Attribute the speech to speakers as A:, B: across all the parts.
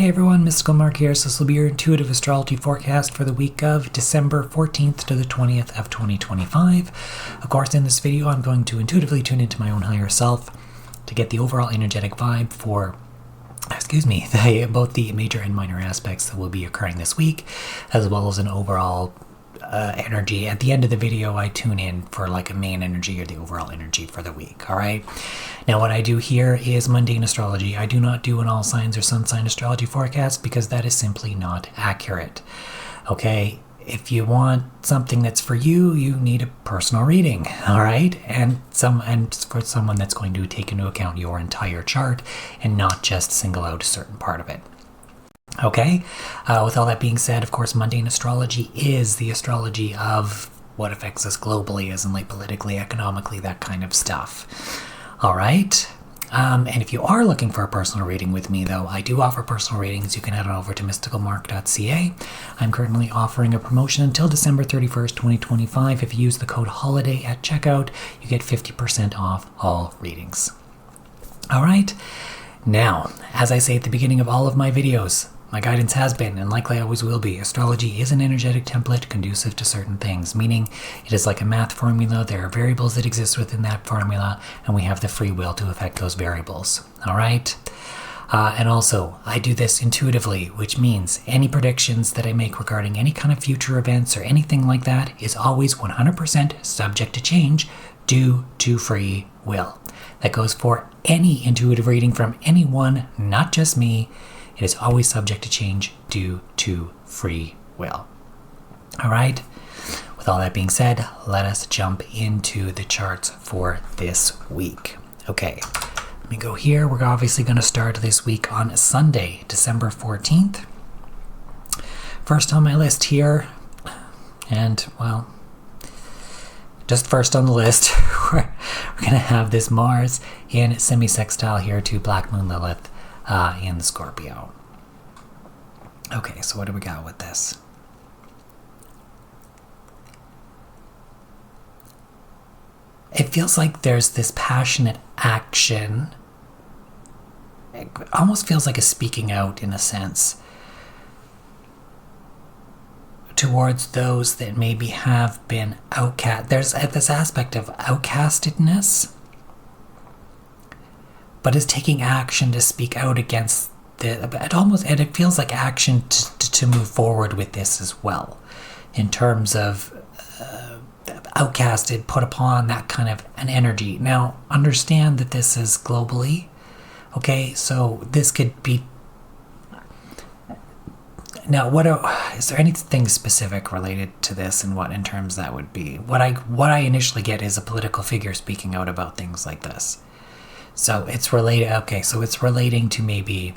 A: Hey everyone, Mystical Mark here. So this will be your intuitive astrology forecast for the week of December 14th to the 20th of 2025. Of course, in this video, I'm going to intuitively tune into my own higher self to get the overall energetic vibe for, both the major and minor aspects that will be occurring this week, as well as an overall energy. At the end of the video, I tune in for like a main energy or the overall energy for the week. All right. Now, what I do here is mundane astrology. I do not do an all signs or sun sign astrology forecast because that is simply not accurate. Okay. If you want something that's for you, you need a personal reading. All right. And for someone that's going to take into account your entire chart and not just single out a certain part of it. Okay, with all that being said, of course, mundane astrology is the astrology of what affects us globally, as in like politically, economically, that kind of stuff. All right, and if you are looking for a personal reading with me, though, I do offer personal readings. You can head on over to mysticalmark.ca. I'm currently offering a promotion until December 31st, 2025. If you use the code HOLIDAY at checkout, you get 50% off all readings. All right, now, as I say at the beginning of all of my videos, my guidance has been, and likely always will be, astrology is an energetic template conducive to certain things, meaning it is like a math formula. There are variables that exist within that formula, and we have the free will to affect those variables. All right? And also, I do this intuitively, which means any predictions that I make regarding any kind of future events or anything like that is always 100% subject to change due to free will. That goes for any intuitive reading from anyone, not just me. It is always subject to change due to free will. All right. With all that being said, let us jump into the charts for this week. Okay. Let me go here. We're obviously going to start this week on Sunday, December 14th. First on my list here, and well, just first on the list, we're going to have this Mars in semi-sextile here to Black Moon Lilith in the Scorpio. Okay, so what do we got with this? It feels like there's this passionate action. It almost feels like a speaking out in a sense towards those that maybe have been outcast. There's this aspect of outcastedness, but is taking action to speak out against it feels like action to move forward with this as well, in terms of outcasted, put upon, that kind of an energy. Now, understand that this is globally, okay? So this could be. Now, is there anything specific related to this, and what in terms that would be? What I initially get is a political figure speaking out about things like this. So it's related. Okay, so it's relating to maybe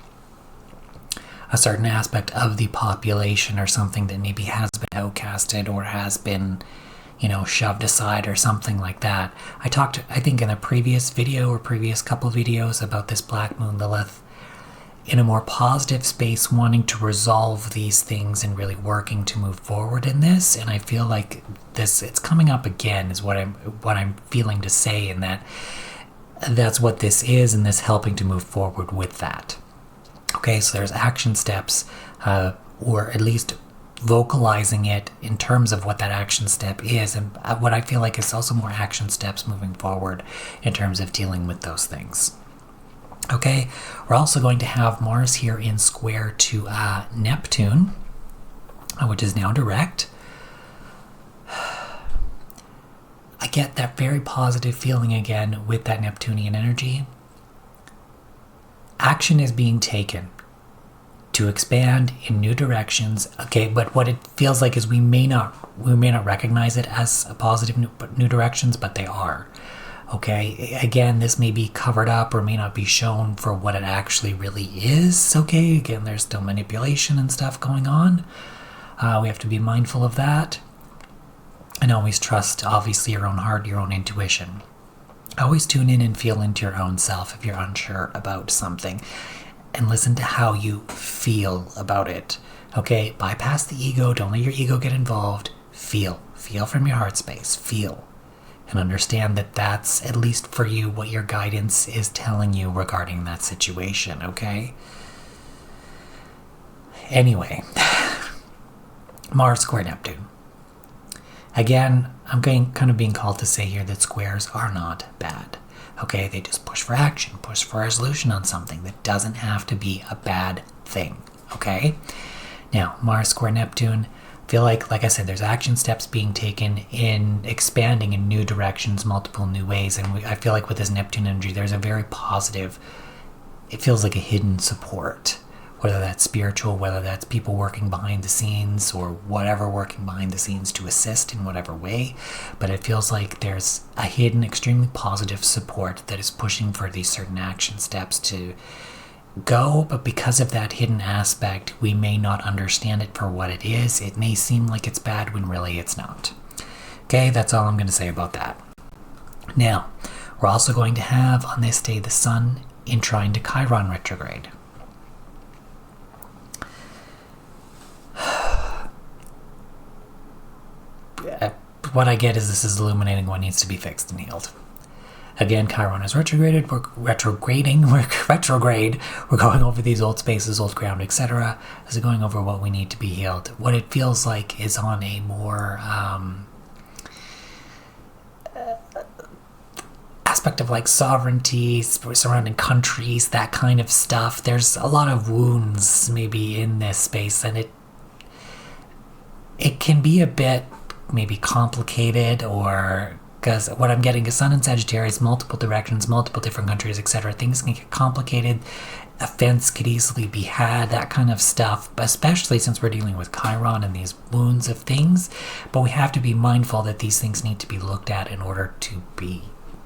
A: a certain aspect of the population or something that maybe has been outcasted or has been, shoved aside or something like that. I talked, I think, in a previous video or previous couple videos about this Black Moon Lilith in a more positive space, wanting to resolve these things and really working to move forward in this. And I feel like it's coming up again is what I'm feeling to say, in that's what this is, and this helping to move forward with that. Okay, so there's action steps, or at least vocalizing it in terms of what that action step is, and what I feel like is also more action steps moving forward in terms of dealing with those things. Okay, we're also going to have Mars here in square to Neptune, which is now direct. I get that very positive feeling again with that Neptunian energy. Action is being taken to expand in new directions. Okay, but what it feels like is we may not recognize it as a positive new directions, but they are. Okay, again, this may be covered up or may not be shown for what it actually really is. Okay, again, there's still manipulation and stuff going on. We have to be mindful of that. And always trust, obviously, your own heart, your own intuition. Always tune in and feel into your own self if you're unsure about something. And listen to how you feel about it. Okay, bypass the ego. Don't let your ego get involved. Feel. Feel from your heart space. Feel. And understand that that's, at least for you, what your guidance is telling you regarding that situation, okay? Anyway, Mars square Neptune. Again, I'm kind of being called to say here that squares are not bad. Okay, they just push for action, push for resolution on something that doesn't have to be a bad thing. Okay? Now, Mars square Neptune, feel like I said, there's action steps being taken in expanding in new directions, multiple new ways, and I feel like with this Neptune energy, there's a very positive, it feels like a hidden support, whether that's spiritual, whether that's people working behind the scenes or whatever working behind the scenes to assist in whatever way, but it feels like there's a hidden, extremely positive support that is pushing for these certain action steps to go, but because of that hidden aspect, we may not understand it for what it is. It may seem like it's bad when really it's not. Okay, that's all I'm going to say about that. Now, we're also going to have on this day the Sun in trine to Chiron retrograde. What I get is this is illuminating what needs to be fixed and healed. Again, Chiron is retrograded. We're retrograde. We're going over these old spaces, old ground, etc. As we're going over what we need to be healed. What it feels like is on a more aspect of like sovereignty, surrounding countries, that kind of stuff. There's a lot of wounds maybe in this space, and it can be a bit maybe complicated, or because what I'm getting is Sun in Sagittarius, multiple directions, multiple different countries, etc. Things can get complicated. Offense could easily be had, that kind of stuff, especially since we're dealing with Chiron and these wounds of things. But we have to be mindful that these things need to be looked at in order to be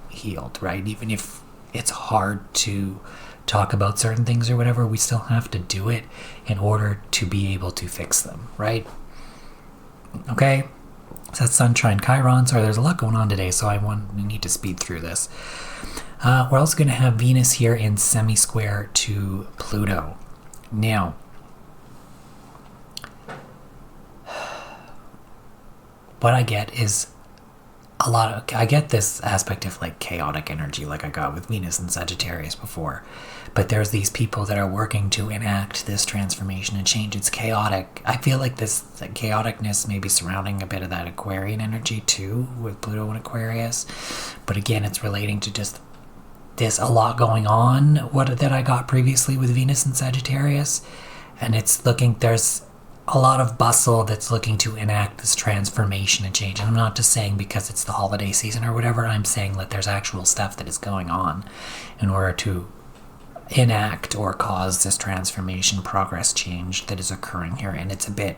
A: healed, right? Even if it's hard to talk about certain things or whatever, we still have to do it in order to be able to fix them, right? Okay? So that's Sun trine Chiron. Sorry, there's a lot going on today, so we need to speed through this. We're also going to have Venus here in semi-square to Pluto. Now, what I get is I get this aspect of like chaotic energy like I got with Venus and Sagittarius before. But there's these people that are working to enact this transformation and change. It's chaotic. I feel like this chaoticness may be surrounding a bit of that Aquarian energy too, with Pluto and Aquarius. But again, it's relating to just there's a lot going on that I got previously with Venus and Sagittarius. And there's a lot of bustle that's looking to enact this transformation and change. And I'm not just saying because it's the holiday season or whatever, I'm saying that there's actual stuff that is going on in order to enact or cause this transformation, progress, change that is occurring here. And it's a bit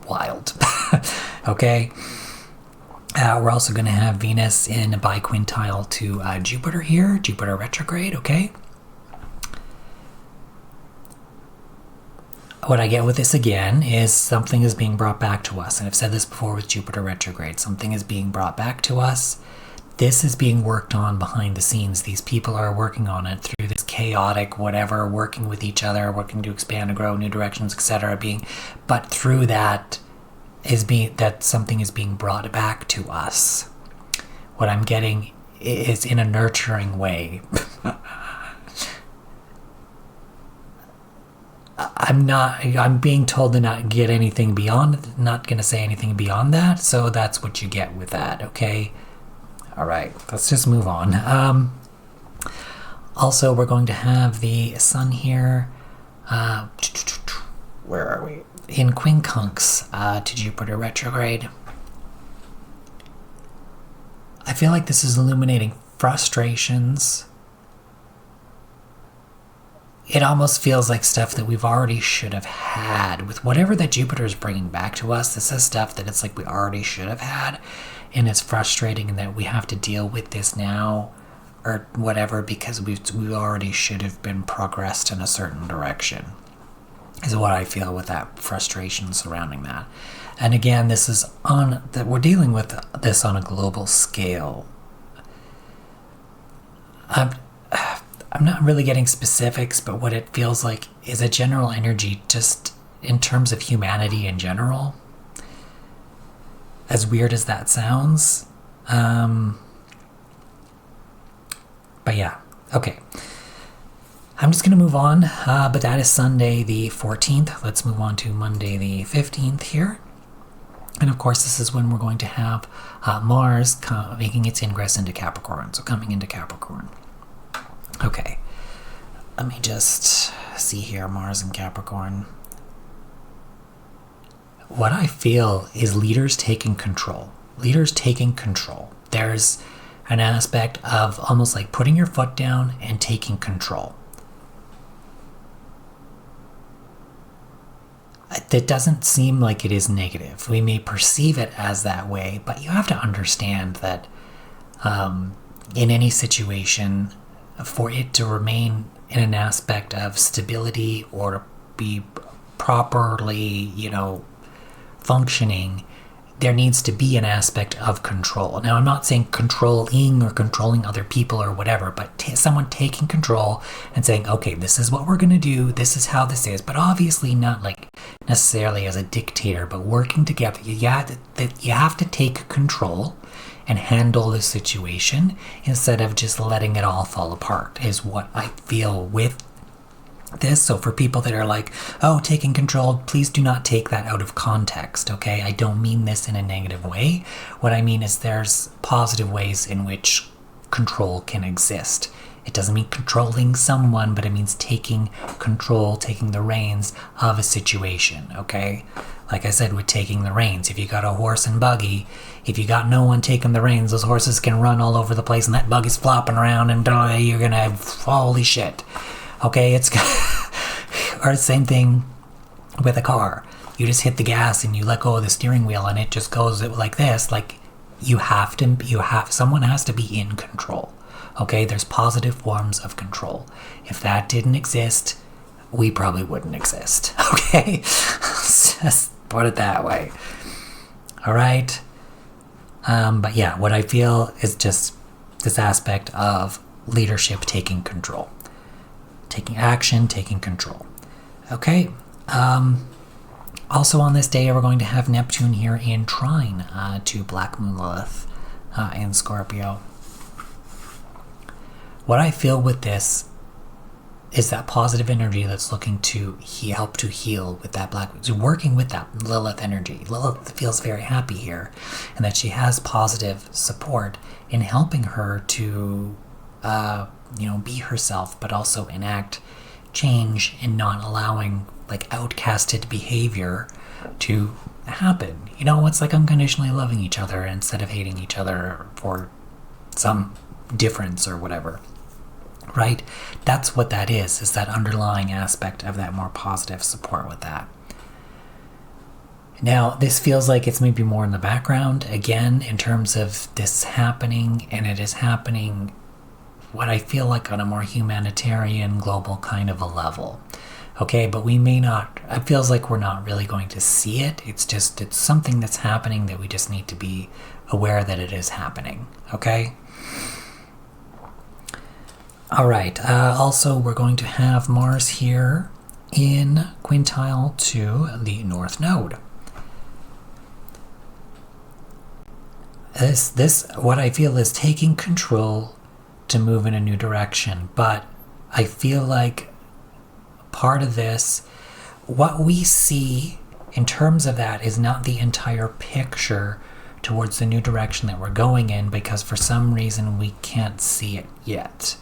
A: wild. Okay? We're also going to have Venus in a biquintile to Jupiter here, Jupiter retrograde, okay? What I get with this again is something is being brought back to us. And I've said this before with Jupiter retrograde. Something is being brought back to us. This is being worked on behind the scenes. These people are working on it through this chaotic whatever, working with each other, working to expand and grow new directions, etc. But through that something is being brought back to us. What I'm getting is in a nurturing way. I'm being told to not get anything beyond, not going to say anything beyond that, so that's what you get with that, okay? All right, let's just move on. Also, we're going to have the Sun here, where are we? In quincunx to Jupiter retrograde. I feel like this is illuminating frustrations. It almost feels like stuff that we've already should have had. With whatever that Jupiter is bringing back to us, this is stuff that it's like we already should have had. And it's frustrating that we have to deal with this now or whatever because we already should have been progressed in a certain direction. Is what I feel with that frustration surrounding that. And again, this is we're dealing with this on a global scale. I'm not really getting specifics, but what it feels like is a general energy just in terms of humanity in general. As weird as that sounds. But yeah, okay. I'm just going to move on, but that is Sunday the 14th. Let's move on to Monday the 15th here. And of course, this is when we're going to have Mars making its ingress into Capricorn, so coming into Capricorn. Okay, let me just see here, Mars and Capricorn. What I feel is leaders taking control. Leaders taking control. There's an aspect of almost like putting your foot down and taking control. That doesn't seem like it is negative. We may perceive it as that way, but you have to understand that in any situation, for it to remain in an aspect of stability or to be properly, functioning, there needs to be an aspect of control. Now, I'm not saying controlling or controlling other people or whatever, but someone taking control and saying, okay, this is what we're going to do, this is how this is, but obviously not like necessarily as a dictator, but working together. You have to take control and handle the situation instead of just letting it all fall apart, is what I feel with this. So for people that are like, oh, taking control, please do not take that out of context, okay? I don't mean this in a negative way. What I mean is there's positive ways in which control can exist. It doesn't mean controlling someone, but it means taking control, taking the reins of a situation, okay? Like I said, with taking the reins, if you got a horse and buggy, if you got no one taking the reins, those horses can run all over the place and that buggy's flopping around and you're gonna have, holy shit. Okay, it's or the same thing with a car. You just hit the gas and you let go of the steering wheel and it just goes like this. Like someone has to be in control. Okay, there's positive forms of control. If that didn't exist, we probably wouldn't exist. Okay, just put it that way. All right, but yeah, what I feel is just this aspect of leadership taking control. Taking action, taking control. Okay. Also on this day, we're going to have Neptune here in trine to Black Moon Lilith in Scorpio. What I feel with this is that positive energy that's looking to help to heal with that Black Moon. So working with that Lilith energy. Lilith feels very happy here, and that she has positive support in helping her to be herself, but also enact change and not allowing like outcasted behavior to happen. It's like unconditionally loving each other instead of hating each other for some difference or whatever. Right? That's what that is that underlying aspect of that more positive support with that. Now, this feels like it's maybe more in the background, again, in terms of this happening, and it is happening what I feel like on a more humanitarian, global kind of a level. Okay, but we may not, it feels like we're not really going to see it. It's something that's happening that we just need to be aware that it is happening. Okay? All right, also we're going to have Mars here in quintile to the North Node. This, what I feel is taking control to move in a new direction, but I feel like part of this, what we see in terms of that is not the entire picture towards the new direction that we're going in, because for some reason we can't see it yet.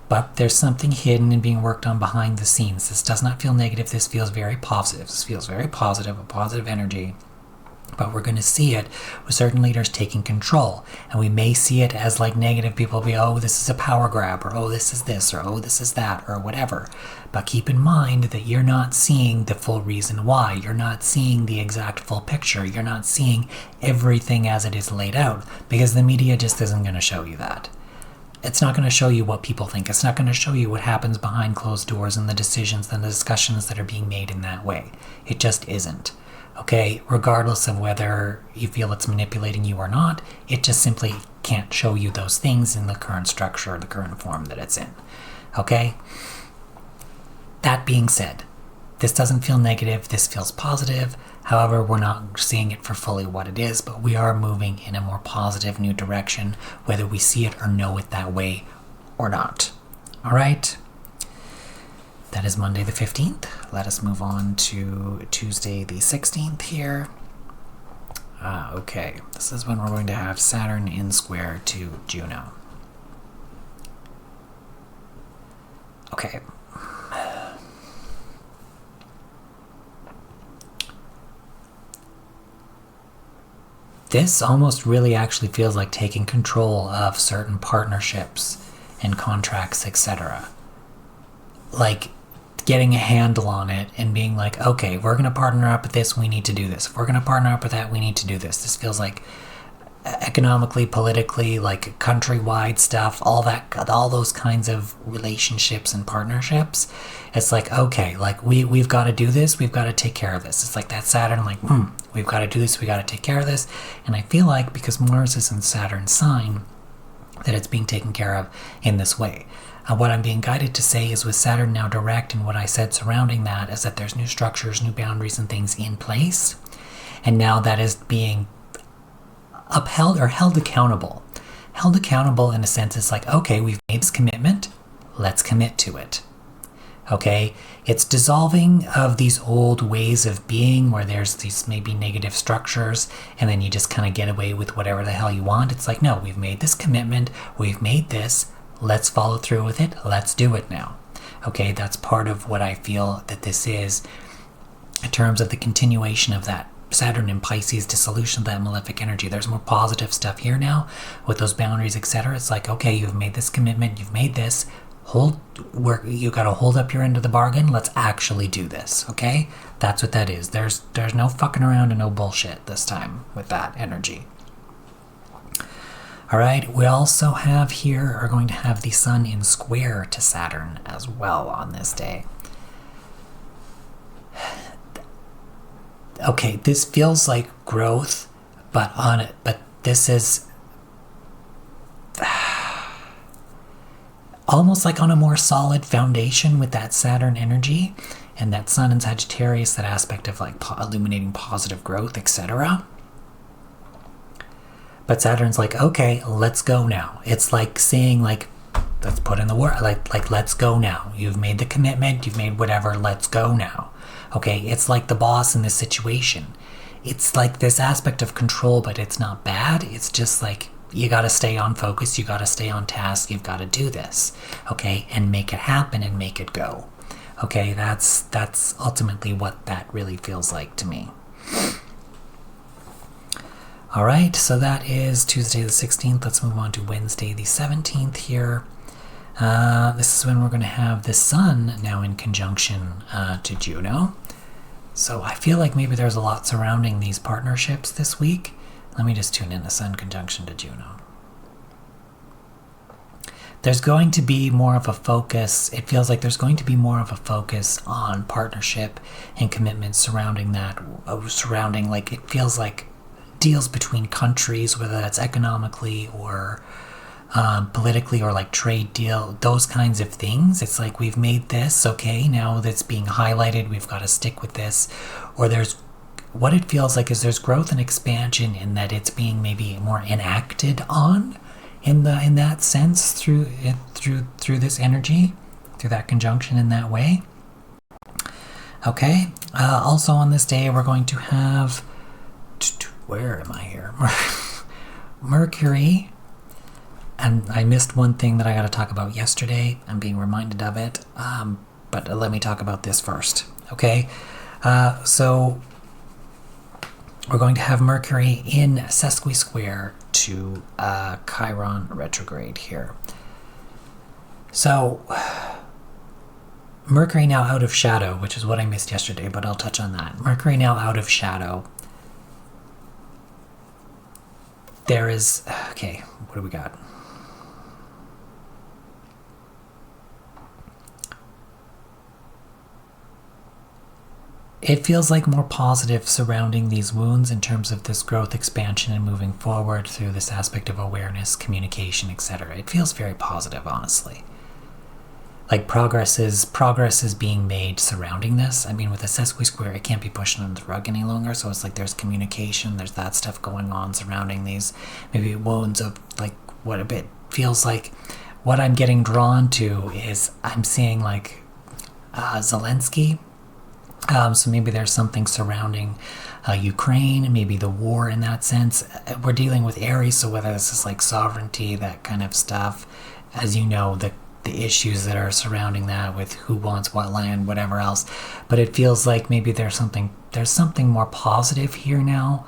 A: But there's something hidden and being worked on behind the scenes. This does not feel negative. This feels very positive. This feels very positive, a positive energy. But we're going to see it with certain leaders taking control. And we may see it as like negative. People will be, oh, this is a power grab, or oh, this is this, or oh, this is that, or whatever. But keep in mind that you're not seeing the full reason why. You're not seeing the exact full picture. You're not seeing everything as it is laid out, because the media just isn't going to show you that. It's not going to show you what people think. It's not going to show you what happens behind closed doors and the decisions and the discussions that are being made in that way. It just isn't. Okay, regardless of whether you feel it's manipulating you or not, it just simply can't show you those things in the current structure or the current form that it's in. Okay? That being said, this doesn't feel negative, this feels positive. However, we're not seeing it for fully what it is, but we are moving in a more positive new direction, whether we see it or know it that way or not. All right? That is Monday the 15th. Let us move on to Tuesday the 16th here. Okay, this is when we're going to have Saturn in square to Juno. Okay. This almost really actually feels like taking control of certain partnerships and contracts, etc. Like getting a handle on it and being like, okay, we're going to partner up with this, we need to do this. If we're going to partner up with that, we need to do this. This feels like economically, politically, like countrywide stuff, all those kinds of relationships and partnerships. It's like, okay, like we've got to do this, we've got to take care of this. It's like that Saturn, like, we've got to do this, we got to take care of this. And I feel like because Mars is in Saturn's sign, that it's being taken care of in this way. What I'm being guided to say is with Saturn now direct, and what I said surrounding that is that there's new structures, new boundaries and things in place. And now that is being upheld or held accountable. Held accountable in a sense, it's like, okay, we've made this commitment, let's commit to it. Okay, it's dissolving of these old ways of being where there's these maybe negative structures and then you just kind of get away with whatever the hell you want. It's like, no, we've made this commitment, we've made this, let's follow through with it, let's do it now. Okay, that's part of what I feel that this is in terms of the continuation of that Saturn in Pisces dissolution of that malefic energy. There's more positive stuff here now with those boundaries, etc. It's like, okay, you've made this commitment, you've made this, you got to hold up your end of the bargain, let's actually do this. Okay, that's what that is. There's no fucking around and no bullshit this time with that energy. All right, we also have here, are going to have the Sun in square to Saturn as well on this day. Okay, this feels like growth, but this is almost like on a more solid foundation with that Saturn energy and that Sun in Sagittarius, that aspect of like illuminating positive growth, etc. But Saturn's like, okay, let's go now. It's like saying, like, let's put in the work, like let's go now. You've made the commitment, you've made whatever, let's go now. Okay, it's like the boss in this situation. It's like this aspect of control, but it's not bad. It's just like, you got to stay on focus, you got to stay on task, you've got to do this, okay, and make it happen and make it go. Okay, that's ultimately what that really feels like to me. All right, so that is Tuesday the 16th. Let's move on to Wednesday the 17th here. This is when we're going to have the Sun now in conjunction to Juno. So I feel like maybe there's a lot surrounding these partnerships this week. Let me just tune in the Sun conjunction to Juno. There's going to be more of a focus. It feels like there's going to be more of a focus on partnership and commitment surrounding that, surrounding, like, it feels like deals between countries, whether that's economically or politically or like trade deal, those kinds of things. It's like, we've made this, okay, now that's being highlighted, we've got to stick with this. Or there's, what it feels like is there's growth and expansion in that it's being maybe more enacted on in that sense through this energy, through that conjunction in that way. Okay, also on this day we're going to have, where am I here? Mercury. And I missed one thing that I got to talk about yesterday. I'm being reminded of it. But let me talk about this first. Okay. So we're going to have Mercury in sesqui-square to Chiron retrograde here. So Mercury now out of shadow, which is what I missed yesterday, but I'll touch on that. Mercury now out of shadow. There is, okay, what do we got? It feels like more positive surrounding these wounds in terms of this growth, expansion, and moving forward through this aspect of awareness, communication, etc. It feels very positive, honestly. Like progress is being made surrounding this. I mean, with a sesqui-square, it can't be pushed under the rug any longer, so it's like there's communication, there's that stuff going on surrounding these maybe wounds of like what a bit feels like. What I'm getting drawn to is I'm seeing like Zelensky. So maybe there's something surrounding Ukraine, maybe the war in that sense. We're dealing with Aries, so whether this is like sovereignty, that kind of stuff, as you know, the issues that are surrounding that with who wants what land, whatever else. But it feels like maybe there's something more positive here now.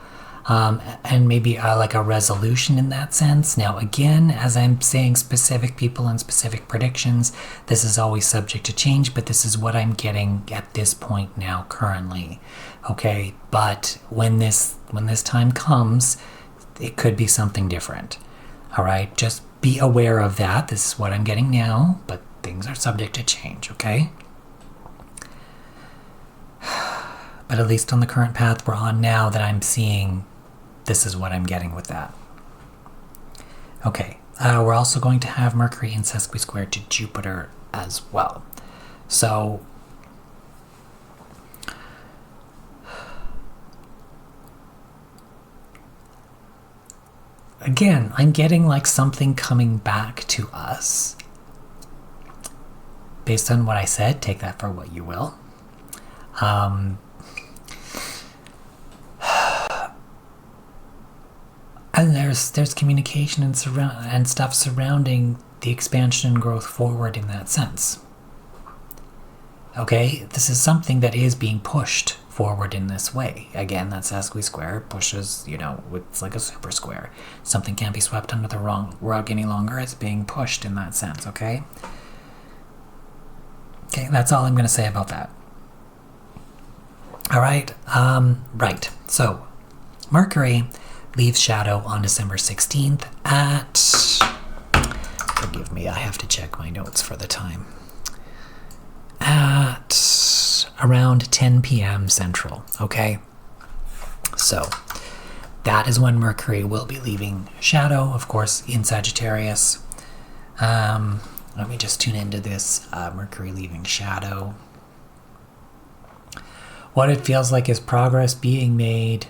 A: And maybe like a resolution in that sense. Now, again, as I'm saying, specific people and specific predictions, this is always subject to change, but this is what I'm getting at this point now, currently. Okay, but when this time comes, it could be something different. All right, just be aware of that. This is what I'm getting now, but things are subject to change. Okay. But at least on the current path we're on now that I'm seeing, this is what I'm getting with that. Okay, we're also going to have Mercury in sesqui-square to Jupiter as well. So, again, I'm getting like something coming back to us. Based on what I said, take that for what you will. And there's communication and stuff surrounding the expansion and growth forward in that sense. Okay, this is something that is being pushed forward in this way. Again, that sesqui-square pushes, it's like a super square. Something can't be swept under the rug any longer. It's being pushed in that sense, okay? Okay, that's all I'm going to say about that. All right, right. So, Mercury leaves shadow on December 16th at, forgive me, I have to check my notes for the time, at around 10 p.m. Central, okay? So that is when Mercury will be leaving shadow, of course, in Sagittarius. Let me just tune into this Mercury leaving shadow. What it feels like is progress being made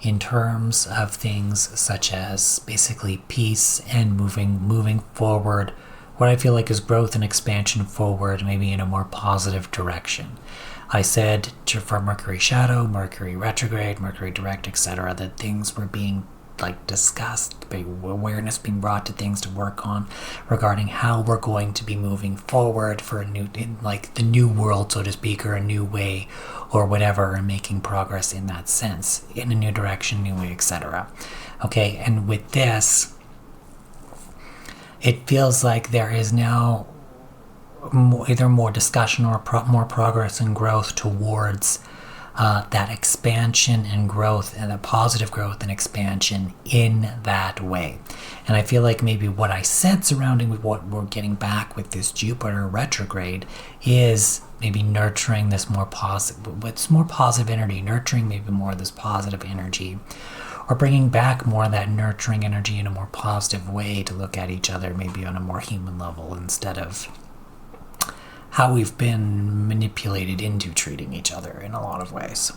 A: in terms of things such as basically peace and moving forward. What I feel like is growth and expansion forward, maybe in a more positive direction. I said for Mercury shadow, Mercury retrograde, Mercury direct, etc., that things were being discussed, awareness being brought to things to work on regarding how we're going to be moving forward for the new world, so to speak, or a new way or whatever, and making progress in that sense, in a new direction, new way, etc. Okay, and with this, it feels like there is now either more discussion or more progress and growth towards that expansion and growth, and a positive growth and expansion in that way. And I feel like maybe what I said surrounding with what we're getting back with this Jupiter retrograde is maybe nurturing this more positive energy, nurturing maybe more of this positive energy, or bringing back more of that nurturing energy in a more positive way to look at each other maybe on a more human level instead of how we've been manipulated into treating each other in a lot of ways.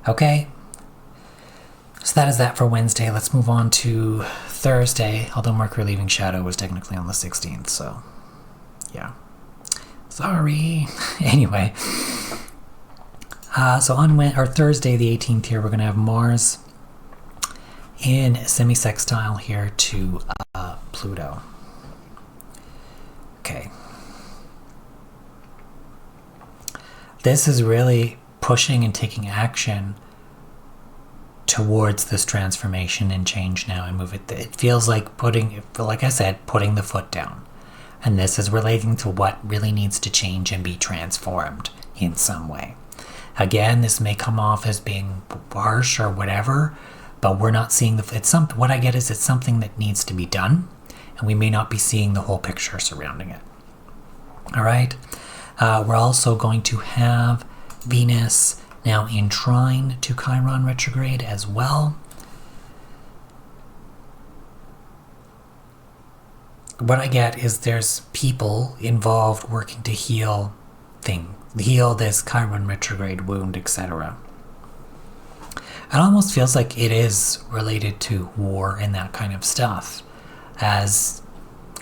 A: Okay, so that is that for Wednesday. Let's move on to Thursday, although Mercury leaving shadow was technically on the 16th, so yeah. Sorry. Anyway, so on Thursday the 18th here, we're going to have Mars in semi-sextile here to Pluto. Okay. This is really pushing and taking action towards this transformation and change now and move it. It feels like like I said, putting the foot down. And this is relating to what really needs to change and be transformed in some way. Again, this may come off as being harsh or whatever, but we're not seeing what I get is it's something that needs to be done, and we may not be seeing the whole picture surrounding it. All right. We're also going to have Venus now in trine to Chiron retrograde as well. What I get is there's people involved working to heal this Chiron retrograde wound, etc. It almost feels like it is related to war and that kind of stuff, as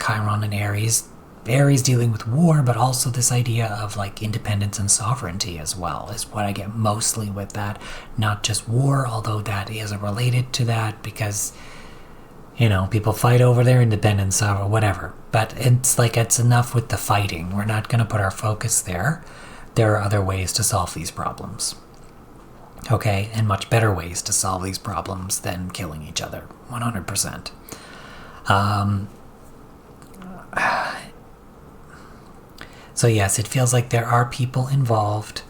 A: Chiron and Aries Aries dealing with war, but also this idea of like independence and sovereignty as well is what I get mostly with that. Not just war, although that is related to that because, you know, people fight over their independence or whatever. But it's like it's enough with the fighting. We're not going to put our focus there. There are other ways to solve these problems. Okay, and much better ways to solve these problems than killing each other. 100%. So yes, it feels like there are people involved.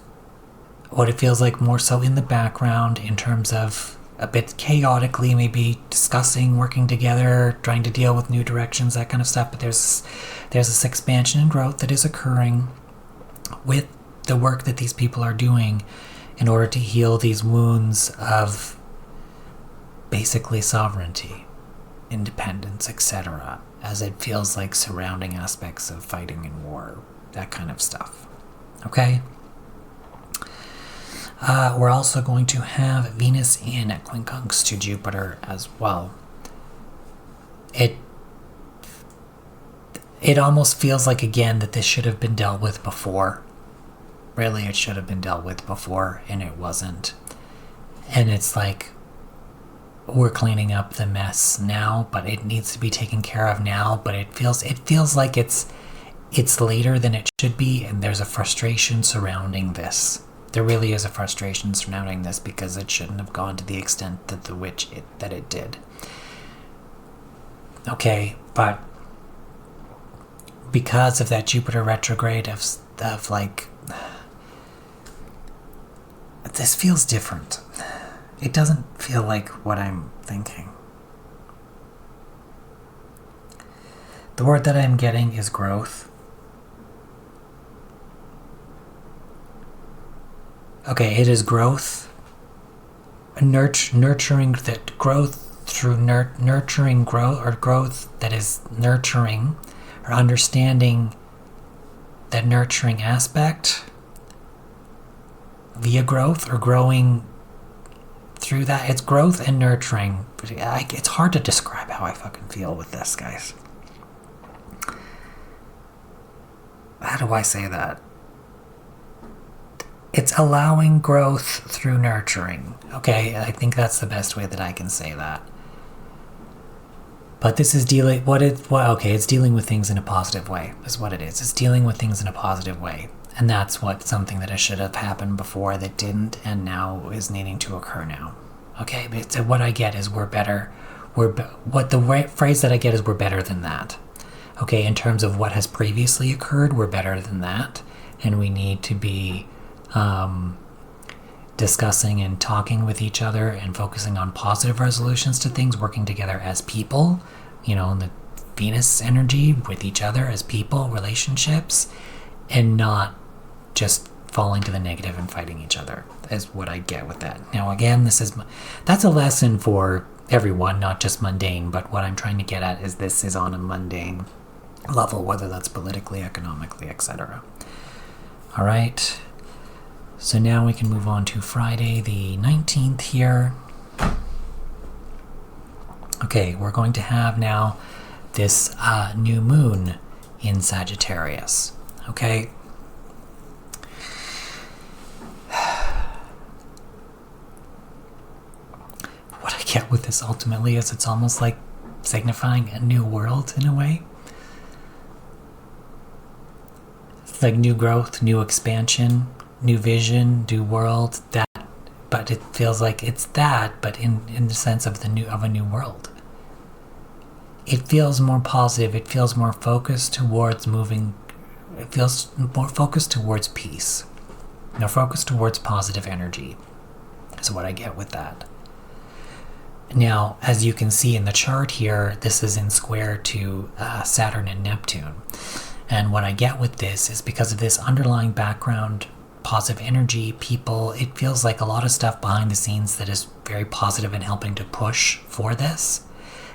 A: What it feels like more so in the background in terms of a bit chaotically, maybe discussing, working together, trying to deal with new directions, that kind of stuff. But there's this expansion and growth that is occurring with the work that these people are doing in order to heal these wounds of basically sovereignty, independence, etc., as it feels like surrounding aspects of fighting and war, that kind of stuff. Okay? We're also going to have Venus in quincunx to Jupiter as well. It almost feels like, again, that this should have been dealt with before. Really, it should have been dealt with before, and it wasn't. And it's like, we're cleaning up the mess now, but it needs to be taken care of now, but it feels like it's later than it should be, and there's a frustration surrounding this. There really is a frustration surrounding this because it shouldn't have gone to the extent that that it did. Okay, but because of that Jupiter retrograde of like, this feels different. It doesn't feel like what I'm thinking. The word that I'm getting is growth. Okay, it is growth. Nurturing that growth through nurturing growth, or growth that is nurturing, or understanding that nurturing aspect via growth, or growing through that. It's growth and nurturing. It's hard to describe how I fucking feel with this, guys. How do I say that? It's allowing growth through nurturing. Okay, I think that's the best way that I can say that. But this is dealing, it's dealing with things in a positive way, is what it is. It's dealing with things in a positive way. And that's something that should have happened before that didn't, and now is needing to occur now. Okay, but so what I get is we're better. Phrase that I get is we're better than that. Okay, in terms of what has previously occurred, we're better than that. And we need to be discussing and talking with each other and focusing on positive resolutions to things, working together as people, in the Venus energy with each other as people, relationships, and not just falling to the negative and fighting each other, is what I get with that. Now, again, that's a lesson for everyone, not just mundane, but what I'm trying to get at is this is on a mundane level, whether that's politically, economically, etc. All right. So now we can move on to Friday the 19th here. Okay, we're going to have now this new moon in Sagittarius. Okay. What I get with this ultimately is it's almost like signifying a new world in a way. It's like new growth, new expansion, new vision, new world, but it feels like it's that, but in the sense of a new world. It feels more positive, it feels more focused towards it feels more focused towards peace. Focused towards positive energy is what I get with that. Now, as you can see in the chart here, this is in square to Saturn and Neptune. And what I get with this is because of this underlying background, positive energy, people, it feels like a lot of stuff behind the scenes that is very positive and helping to push for this.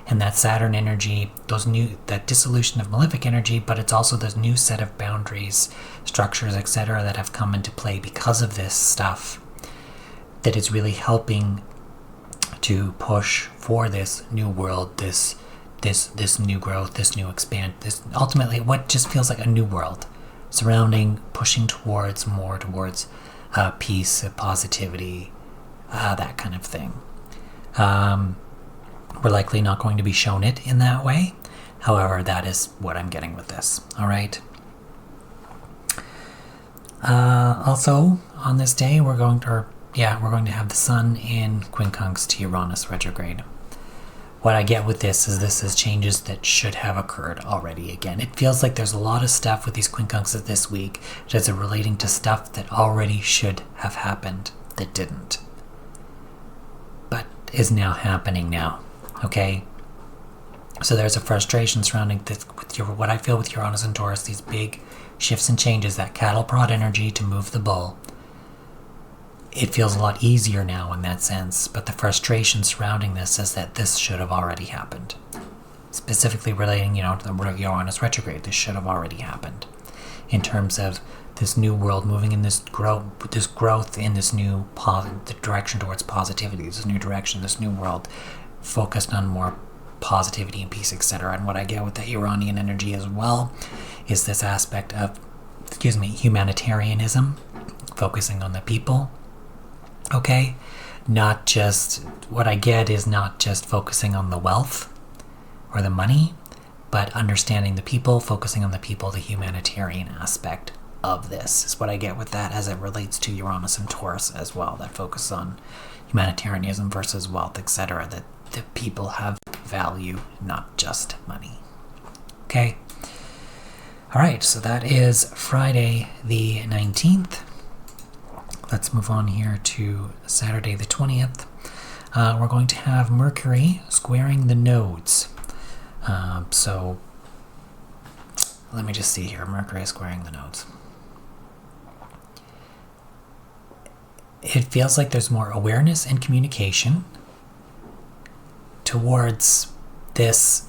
A: And that Saturn energy, that dissolution of malefic energy, but it's also this new set of boundaries, structures, etc. that have come into play because of this stuff that is really helping to push for this new world, this this new growth, this new expand, this ultimately what just feels like a new world surrounding, pushing towards more towards peace, positivity, that kind of thing. We're likely not going to be shown it in that way. However, that is what I'm getting with this. All right. Also, on this day, we're going to have the Sun in quincunx to Uranus retrograde. What I get with this is changes that should have occurred already. Again, it feels like there's a lot of stuff with these quincunxes this week that's relating to stuff that already should have happened that didn't, but is now happening now. Okay. So there's a frustration surrounding this with what I feel with Uranus and Taurus, these big shifts and changes, that cattle prod energy to move the bull. It feels a lot easier now in that sense, but the frustration surrounding this is that this should have already happened. Specifically relating, to the Uranus retrograde, this should have already happened. In terms of this new world moving in this growth in this new direction towards positivity, this new direction, this new world focused on more positivity and peace, etc. And what I get with the Uranian energy as well is this aspect of, humanitarianism, focusing on the people. Okay? Not just, what I get is not just focusing on the wealth or the money, but understanding the people, focusing on the people, the humanitarian aspect of this is what I get with that as it relates to Uranus and Taurus as well, that focus on humanitarianism versus wealth, etc., that the people have value, not just money. Okay? All right, so that is Friday the 19th. Let's move on here to Saturday the 20th. We're going to have Mercury squaring the nodes. So let me just see here. Mercury squaring the nodes. It feels like there's more awareness and communication towards this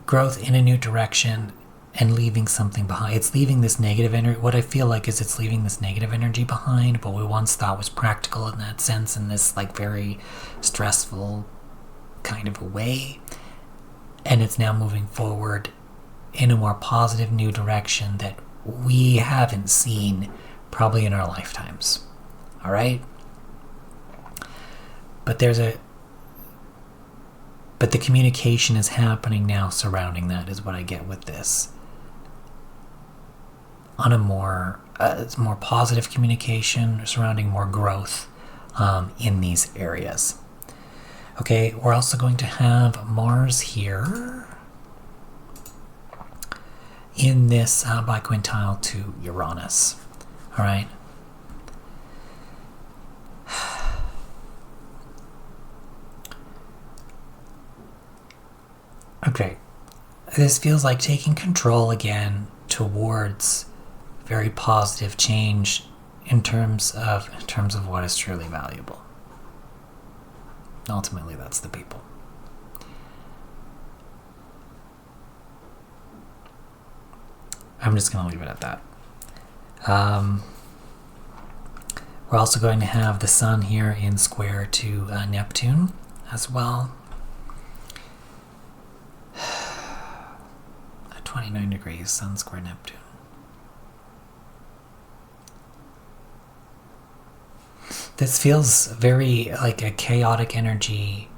A: growth in a new direction and leaving something behind. It's leaving this negative energy. What I feel like is it's leaving this negative energy behind, what we once thought was practical in that sense, in this very stressful kind of a way. And it's now moving forward in a more positive new direction that we haven't seen probably in our lifetimes. All right? But the communication is happening now surrounding that, is what I get with this. On a more positive communication surrounding more growth in these areas. Okay, we're also going to have Mars here in this biquintile to Uranus. All right. Okay, this feels like taking control again towards very positive change in terms of what is truly valuable. Ultimately, that's the people. I'm just going to leave it at that. We're also going to have the Sun here in square to Neptune as well. 29 degrees, Sun square Neptune. This feels very like a chaotic energy.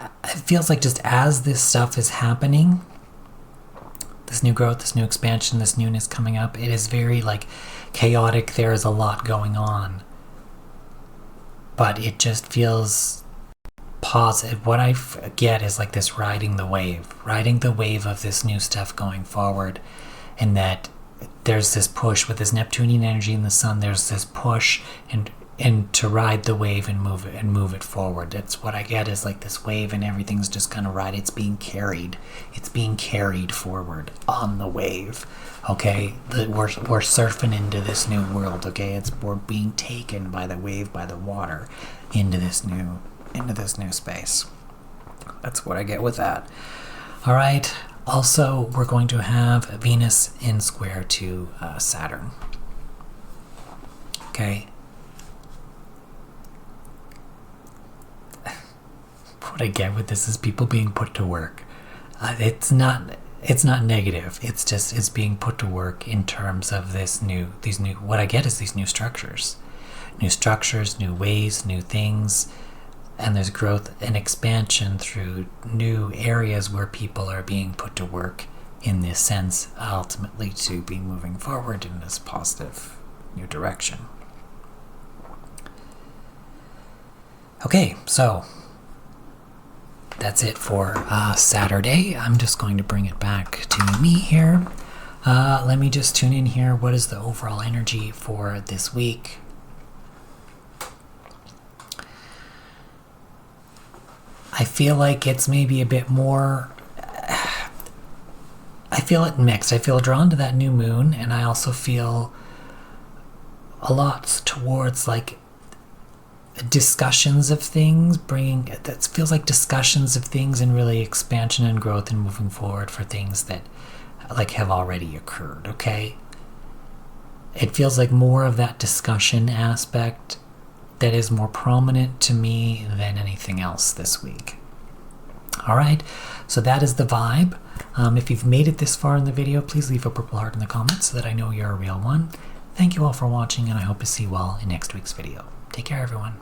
A: It feels like just as this stuff is happening, this new growth, this new expansion, this newness coming up, it is very chaotic. There is a lot going on. But it just feels positive. What I get is this riding the wave of this new stuff going forward, and that there's this push with this Neptunian energy in the Sun. There's this push and to ride the wave and move it forward. That's what I get, is this wave, and everything's just kind of it's being carried forward on the wave. Okay, we're surfing into this new world. Okay, we're being taken by the wave, by the water, into this new space. That's what I get with that. All right. Also, we're going to have Venus in square to Saturn. Okay. what I get with this is people being put to work. It's not negative. It's just it's being put to work in terms of these new. What I get is these new structures, new ways, new things, and there's growth and expansion through new areas where people are being put to work in this sense, ultimately to be moving forward in this positive new direction. Okay, so that's it for Saturday. I'm just going to bring it back to me here. Let me just tune in here. What is the overall energy for this week? I feel like it's maybe a bit more... I feel it mixed. I feel drawn to that new moon, and I also feel a lot towards like discussions of things, that feels like discussions of things and really expansion and growth and moving forward for things that like have already occurred. Okay, it feels like more of that discussion aspect that is more prominent to me than anything else this week. All right, so that is the vibe. If you've made it this far in the video, please leave a purple heart in the comments so that I know you're a real one. Thank you all for watching, and I hope to see you all in next week's video. Take care, everyone.